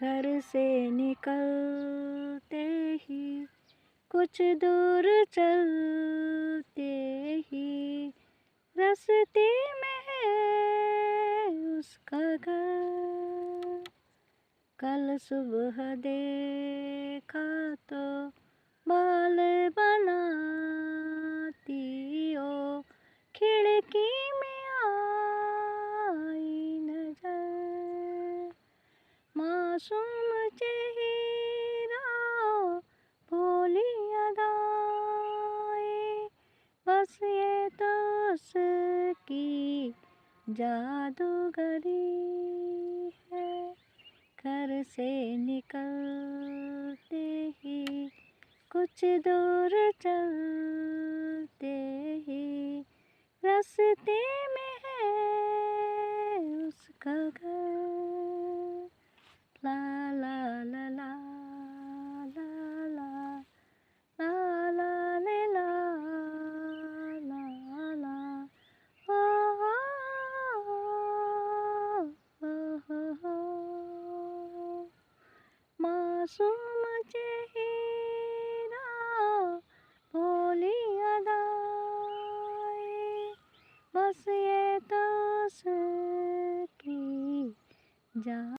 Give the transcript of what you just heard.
घर से निकलते ही कुछ दूर चलते ही रास्ते में है उसका घर। कल सुबह देखा तो बाल बनाती ओ खिड़की में आई नजर। मासूम चेहरा भोली अदाएं, बस ये तो उसकी जादूगरी है। घर से निकलते ही कुछ दूर चलते ही रास्ते में है उसका घर। ला ला ला ला ला ला ला ला ले ला ला ला ओ हो। मासूम चेहरा भोली अदाएं, बस ये तो उसकी जा